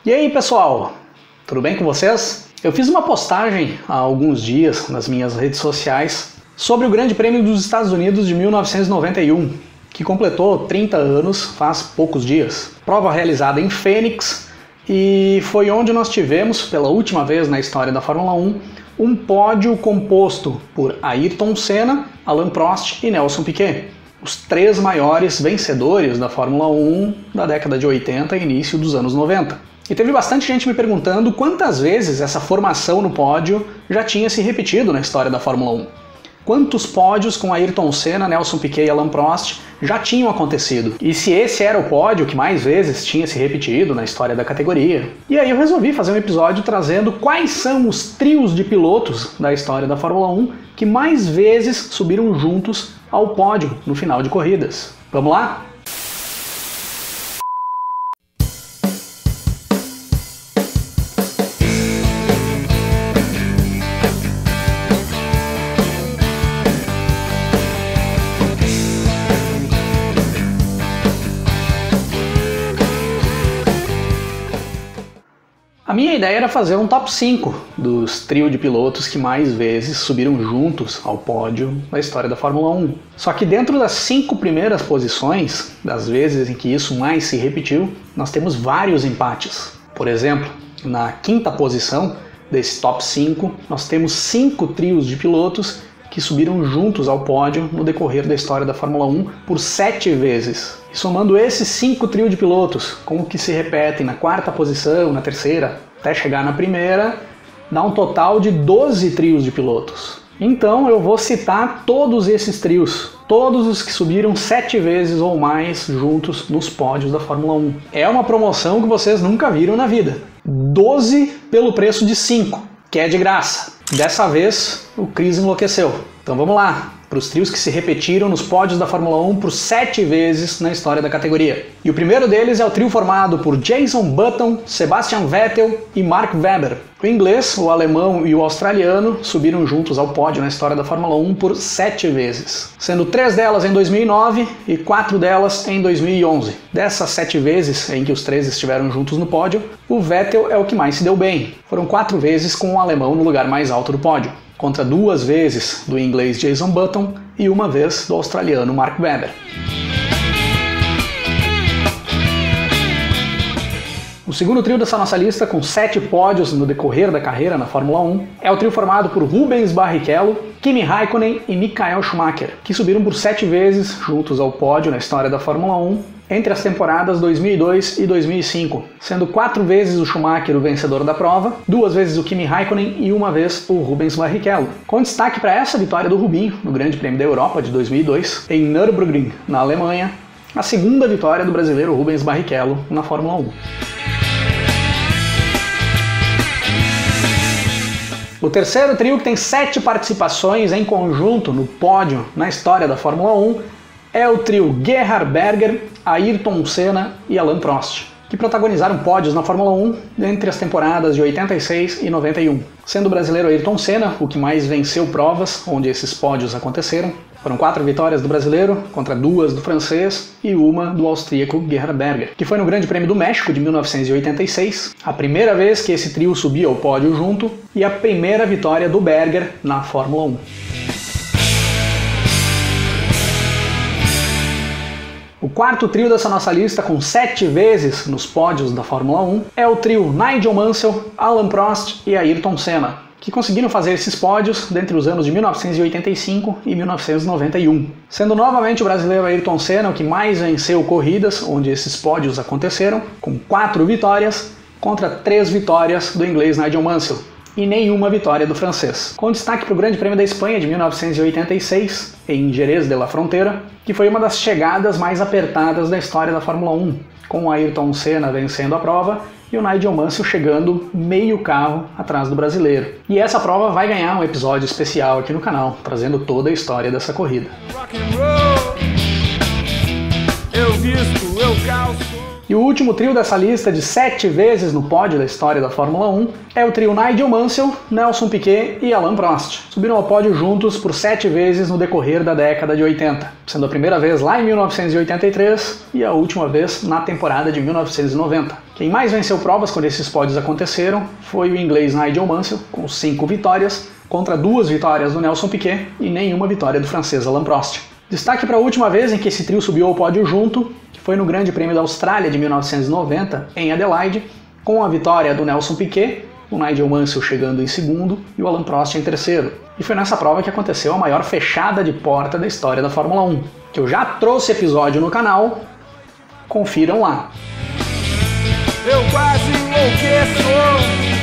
E aí pessoal, tudo bem com vocês? Eu fiz uma postagem há alguns dias nas minhas redes sociais sobre o Grande Prêmio dos Estados Unidos de 1991, que completou 30 anos faz poucos dias. Prova realizada em Phoenix e foi onde nós tivemos, pela última vez na história da Fórmula 1, um pódio composto por Ayrton Senna, Alain Prost e Nelson Piquet, os três maiores vencedores da Fórmula 1 da década de 80 e início dos anos 90. E teve bastante gente me perguntando quantas vezes essa formação no pódio já tinha se repetido na história da Fórmula 1. Quantos pódios com Ayrton Senna, Nelson Piquet e Alain Prost já tinham acontecido? E se esse era o pódio que mais vezes tinha se repetido na história da categoria? E aí eu resolvi fazer um episódio trazendo quais são os trios de pilotos da história da Fórmula 1 que mais vezes subiram juntos ao pódio no final de corridas. Vamos lá? A minha ideia era fazer um top 5 dos trio de pilotos que mais vezes subiram juntos ao pódio na história da Fórmula 1. Só que dentro das 5 primeiras posições, das vezes em que isso mais se repetiu, nós temos vários empates. Por exemplo, na quinta posição desse top 5, nós temos 5 trios de pilotos que subiram juntos ao pódio no decorrer da história da Fórmula 1 por 7 vezes. E somando esses 5 trios de pilotos, como que se repetem na quarta posição, na terceira, até chegar na primeira, dá um total de 12 trios de pilotos. Então eu vou citar todos esses trios, todos os que subiram 7 vezes ou mais juntos nos pódios da Fórmula 1. É uma promoção que vocês nunca viram na vida. 12 pelo preço de 5, que é de graça. Dessa vez, o Chris enlouqueceu. Então vamos lá, para os trios que se repetiram nos pódios da Fórmula 1 por 7 vezes na história da categoria. E o primeiro deles é o trio formado por Jenson Button, Sebastian Vettel e Mark Webber. O inglês, o alemão e o australiano subiram juntos ao pódio na história da Fórmula 1 por 7 vezes, sendo 3 delas em 2009 e 4 delas em 2011. Dessas 7 vezes em que os três estiveram juntos no pódio, o Vettel é o que mais se deu bem. Foram 4 vezes com o alemão no lugar mais alto do pódio, contra 2 vezes do inglês Jenson Button e 1 vez do australiano Mark Webber. O segundo trio dessa nossa lista, com 7 pódios no decorrer da carreira na Fórmula 1, é o trio formado por Rubens Barrichello, Kimi Raikkonen e Michael Schumacher, que subiram por 7 vezes juntos ao pódio na história da Fórmula 1 entre as temporadas 2002 e 2005, sendo 4 vezes o Schumacher o vencedor da prova, 2 vezes o Kimi Raikkonen e 1 vez o Rubens Barrichello. Com destaque para essa vitória do Rubinho no Grande Prêmio da Europa de 2002, em Nürburgring, na Alemanha, a segunda vitória do brasileiro Rubens Barrichello na Fórmula 1. O terceiro trio, que tem 7 participações em conjunto no pódio na história da Fórmula 1, é o trio Gerhard Berger, Ayrton Senna e Alain Prost, que protagonizaram pódios na Fórmula 1 entre as temporadas de 86 e 91. Sendo o brasileiro Ayrton Senna o que mais venceu provas onde esses pódios aconteceram. Foram 4 vitórias do brasileiro contra 2 do francês e 1 do austríaco Gerhard Berger, que foi no Grande Prêmio do México de 1986, a primeira vez que esse trio subia ao pódio junto e a primeira vitória do Berger na Fórmula 1. O quarto trio dessa nossa lista, com 7 vezes nos pódios da Fórmula 1, é o trio Nigel Mansell, Alain Prost e Ayrton Senna, que conseguiram fazer esses pódios dentre os anos de 1985 e 1991. Sendo novamente o brasileiro Ayrton Senna o que mais venceu corridas onde esses pódios aconteceram, com 4 vitórias contra 3 vitórias do inglês Nigel Mansell e nenhuma vitória do francês. Com destaque para o Grande Prêmio da Espanha de 1986, em Jerez de la Frontera, que foi uma das chegadas mais apertadas da história da Fórmula 1, com o Ayrton Senna vencendo a prova e o Nigel Mansell chegando meio carro atrás do brasileiro. E essa prova vai ganhar um episódio especial aqui no canal, trazendo toda a história dessa corrida. E o último trio dessa lista de 7 vezes no pódio da história da Fórmula 1 é o trio Nigel Mansell, Nelson Piquet e Alain Prost. Subiram ao pódio juntos por 7 vezes no decorrer da década de 80, sendo a primeira vez lá em 1983 e a última vez na temporada de 1990. Quem mais venceu provas quando esses pódios aconteceram foi o inglês Nigel Mansell, com 5 vitórias, contra 2 vitórias do Nelson Piquet e nenhuma vitória do francês Alain Prost. Destaque para a última vez em que esse trio subiu ao pódio junto, que foi no Grande Prêmio da Austrália de 1990, em Adelaide, com a vitória do Nelson Piquet, o Nigel Mansell chegando em segundo e o Alain Prost em terceiro. E foi nessa prova que aconteceu a maior fechada de porta da história da Fórmula 1, que eu já trouxe episódio no canal, confiram lá. Eu quase enlouqueço!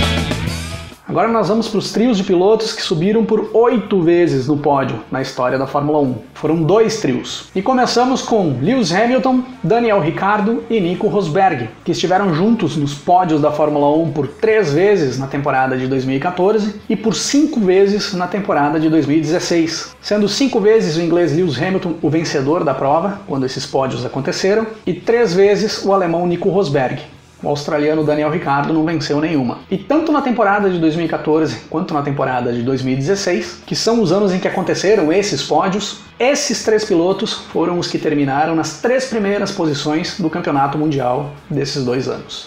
Agora nós vamos para os trios de pilotos que subiram por 8 vezes no pódio na história da Fórmula 1. Foram 2 trios. E começamos com Lewis Hamilton, Daniel Ricciardo e Nico Rosberg, que estiveram juntos nos pódios da Fórmula 1 por 3 vezes na temporada de 2014 e por 5 vezes na temporada de 2016. Sendo 5 vezes o inglês Lewis Hamilton o vencedor da prova, quando esses pódios aconteceram, e 3 vezes o alemão Nico Rosberg. O australiano Daniel Ricciardo não venceu nenhuma. E tanto na temporada de 2014 quanto na temporada de 2016, que são os anos em que aconteceram esses pódios, esses 3 pilotos foram os que terminaram nas 3 primeiras posições do campeonato mundial desses 2 anos.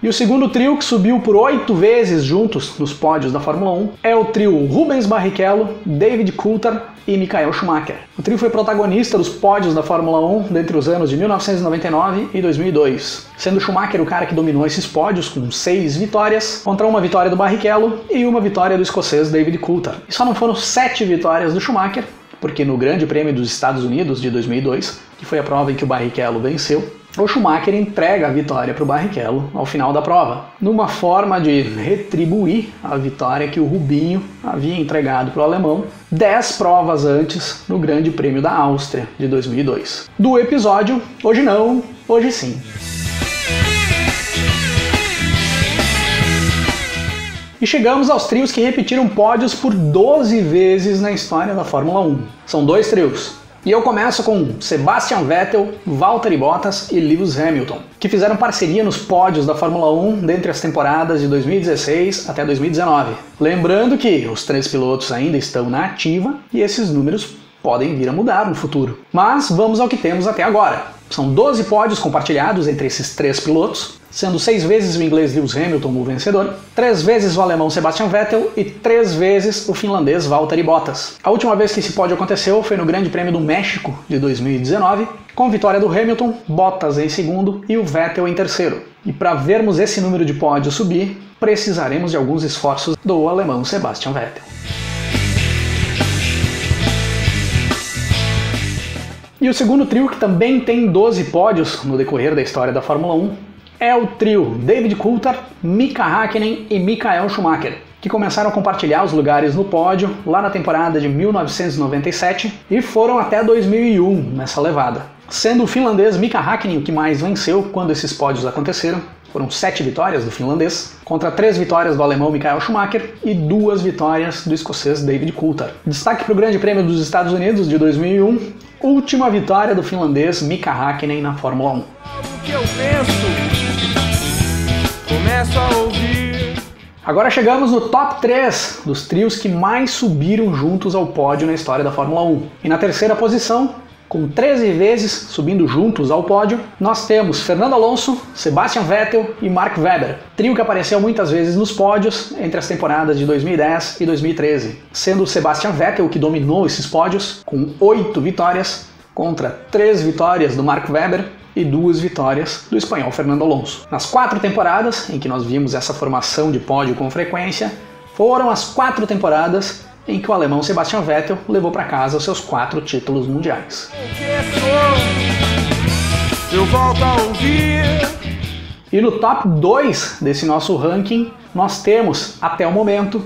E o segundo trio que subiu por 8 vezes juntos nos pódios da Fórmula 1 é o trio Rubens Barrichello, David Coulthard e Michael Schumacher. O trio foi protagonista dos pódios da Fórmula 1 dentre os anos de 1999 e 2002, sendo Schumacher o cara que dominou esses pódios com 6 vitórias, contra uma vitória do Barrichello e uma vitória do escocês David Coulthard. E só não foram 7 vitórias do Schumacher, porque no Grande Prêmio dos Estados Unidos de 2002, que foi a prova em que o Barrichello venceu, o Schumacher entrega a vitória para o Barrichello ao final da prova, numa forma de retribuir a vitória que o Rubinho havia entregado para o alemão 10 provas antes no Grande Prêmio da Áustria de 2002. Do episódio Hoje Não, Hoje Sim. E chegamos aos trios que repetiram pódios por 12 vezes na história da Fórmula 1. São 2 trios. E eu começo com Sebastian Vettel, Valtteri Bottas e Lewis Hamilton, que fizeram parceria nos pódios da Fórmula 1 dentre as temporadas de 2016 até 2019. Lembrando que os 3 pilotos ainda estão na ativa e esses números podem vir a mudar no futuro. Mas vamos ao que temos até agora. São 12 pódios compartilhados entre esses 3 pilotos, sendo 6 vezes o inglês Lewis Hamilton o vencedor, 3 vezes o alemão Sebastian Vettel e 3 vezes o finlandês Valtteri Bottas. A última vez que esse pódio aconteceu foi no Grande Prêmio do México de 2019, com vitória do Hamilton, Bottas em segundo e o Vettel em terceiro. E para vermos esse número de pódios subir, precisaremos de alguns esforços do alemão Sebastian Vettel. E o segundo trio, que também tem 12 pódios no decorrer da história da Fórmula 1, é o trio David Coulthard, Mika Häkkinen e Michael Schumacher, que começaram a compartilhar os lugares no pódio lá na temporada de 1997 e foram até 2001 nessa levada. Sendo o finlandês Mika Häkkinen o que mais venceu quando esses pódios aconteceram, foram 7 vitórias do finlandês, contra 3 vitórias do alemão Michael Schumacher e 2 vitórias do escocês David Coulthard. Destaque para o Grande Prêmio dos Estados Unidos de 2001, última vitória do finlandês Mika Häkkinen na Fórmula 1. Agora chegamos no top 3 dos trios que mais subiram juntos ao pódio na história da Fórmula 1. E na terceira posição, com 13 vezes subindo juntos ao pódio, nós temos Fernando Alonso, Sebastian Vettel e Mark Webber, trio que apareceu muitas vezes nos pódios entre as temporadas de 2010 e 2013, sendo Sebastian Vettel o que dominou esses pódios, com 8 vitórias, contra 3 vitórias do Mark Webber e 2 vitórias do espanhol Fernando Alonso. Nas 4 temporadas em que nós vimos essa formação de pódio com frequência, foram as 4 temporadas em que o alemão Sebastian Vettel levou para casa os seus 4 títulos mundiais. Eu volto a ouvir. E no top 2 desse nosso ranking, nós temos, até o momento,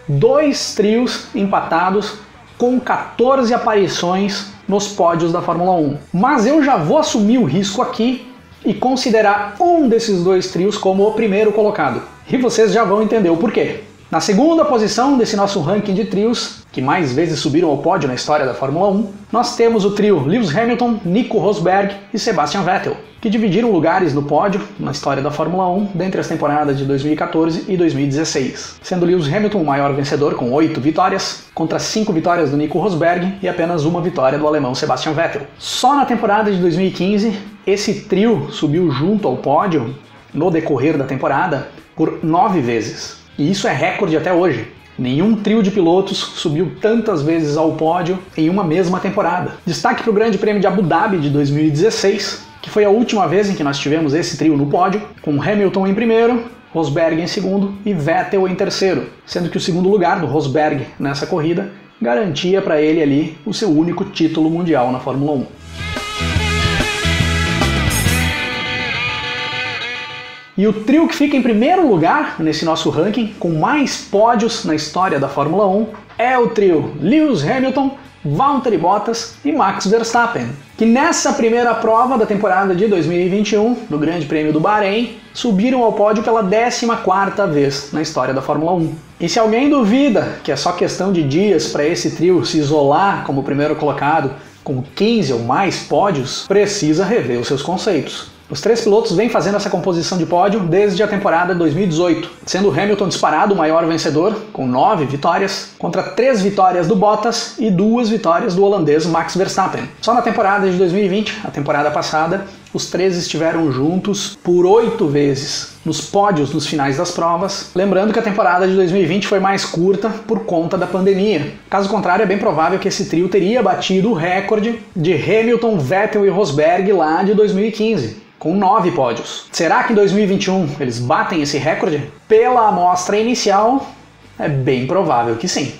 2 trios empatados com 14 aparições nos pódios da Fórmula 1. Mas eu já vou assumir o risco aqui e considerar um desses 2 trios como o primeiro colocado. E vocês já vão entender o porquê. Na segunda posição desse nosso ranking de trios, que mais vezes subiram ao pódio na história da Fórmula 1, nós temos o trio Lewis Hamilton, Nico Rosberg e Sebastian Vettel, que dividiram lugares no pódio na história da Fórmula 1 dentre as temporadas de 2014 e 2016, sendo Lewis Hamilton o maior vencedor com 8 vitórias, contra 5 vitórias do Nico Rosberg e apenas uma vitória do alemão Sebastian Vettel. Só na temporada de 2015, esse trio subiu junto ao pódio, no decorrer da temporada, por 9 vezes. E isso é recorde até hoje. Nenhum trio de pilotos subiu tantas vezes ao pódio em uma mesma temporada. Destaque para o Grande Prêmio de Abu Dhabi de 2016, que foi a última vez em que nós tivemos esse trio no pódio, com Hamilton em primeiro, Rosberg em segundo e Vettel em terceiro, sendo que o segundo lugar do Rosberg nessa corrida garantia para ele ali o seu único título mundial na Fórmula 1. E o trio que fica em primeiro lugar nesse nosso ranking, com mais pódios na história da Fórmula 1, é o trio Lewis Hamilton, Valtteri Bottas e Max Verstappen, que nessa primeira prova da temporada de 2021, no Grande Prêmio do Bahrein, subiram ao pódio pela 14ª vez na história da Fórmula 1. E se alguém duvida que é só questão de dias para esse trio se isolar como primeiro colocado com 15 ou mais pódios, precisa rever os seus conceitos. Os três pilotos vêm fazendo essa composição de pódio desde a temporada 2018, sendo Hamilton disparado o maior vencedor, com 9 vitórias, contra 3 vitórias do Bottas e 2 vitórias do holandês Max Verstappen. Só na temporada de 2020, a temporada passada, os três estiveram juntos por 8 vezes nos pódios nos finais das provas, lembrando que a temporada de 2020 foi mais curta por conta da pandemia. Caso contrário, é bem provável que esse trio teria batido o recorde de Hamilton, Vettel e Rosberg lá de 2015. Com 9 pódios. Será que em 2021 eles batem esse recorde? Pela amostra inicial, é bem provável que sim.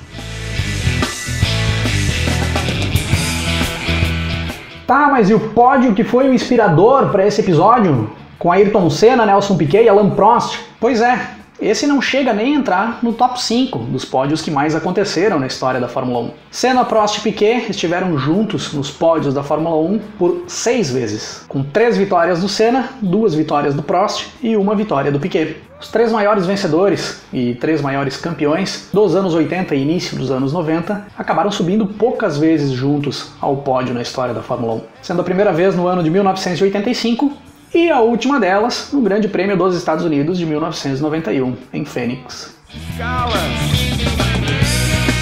Tá, mas e o pódio que foi o inspirador para esse episódio? Com Ayrton Senna, Nelson Piquet e Alain Prost? Pois é, esse não chega nem a entrar no top 5 dos pódios que mais aconteceram na história da Fórmula 1. Senna, Prost e Piquet estiveram juntos nos pódios da Fórmula 1 por 6 vezes, com 3 vitórias do Senna, 2 vitórias do Prost e 1 vitória do Piquet. Os 3 maiores vencedores e 3 maiores campeões dos anos 80 e início dos anos 90 acabaram subindo poucas vezes juntos ao pódio na história da Fórmula 1, sendo a primeira vez no ano de 1985 e a última delas no Grande Prêmio dos Estados Unidos de 1991, em Phoenix.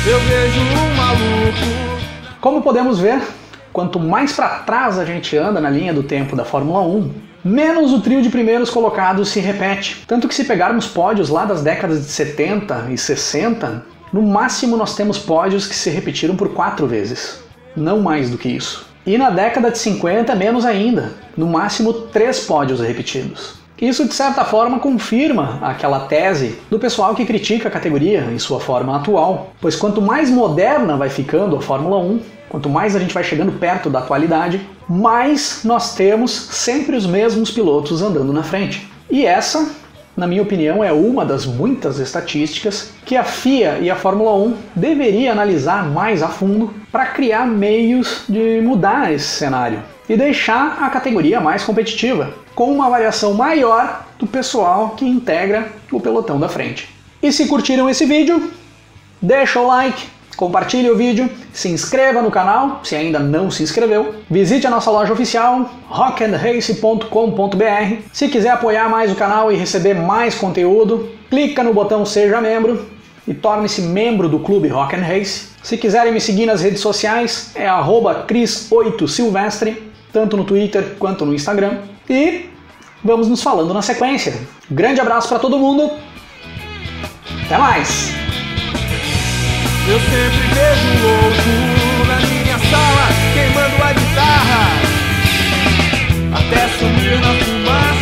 Eu vejo um maluco. Como podemos ver, quanto mais para trás a gente anda na linha do tempo da Fórmula 1, menos o trio de primeiros colocados se repete. Tanto que se pegarmos pódios lá das décadas de 70 e 60, no máximo nós temos pódios que se repetiram por 4 vezes, não mais do que isso. E na década de 50, menos ainda, no máximo 3 pódios repetidos. Isso, de certa forma, confirma aquela tese do pessoal que critica a categoria em sua forma atual, pois quanto mais moderna vai ficando a Fórmula 1, quanto mais a gente vai chegando perto da atualidade, mais nós temos sempre os mesmos pilotos andando na frente. E essa, na minha opinião, é uma das muitas estatísticas que a FIA e a Fórmula 1 deveria analisar mais a fundo para criar meios de mudar esse cenário e deixar a categoria mais competitiva, com uma variação maior do pessoal que integra o pelotão da frente. E se curtiram esse vídeo, deixa o like, compartilhe o vídeo, se inscreva no canal se ainda não se inscreveu, visite a nossa loja oficial rockandrace.com.br. Se quiser apoiar mais o canal e receber mais conteúdo, clica no botão Seja Membro e torne-se membro do Clube Rock and Race. Se quiserem me seguir nas redes sociais, é @cris8silvestre, tanto no Twitter quanto no Instagram. E vamos nos falando na sequência. Grande abraço para todo mundo, até mais! Eu sempre vejo um louco na minha sala, queimando a guitarra, até sumir na fumaça.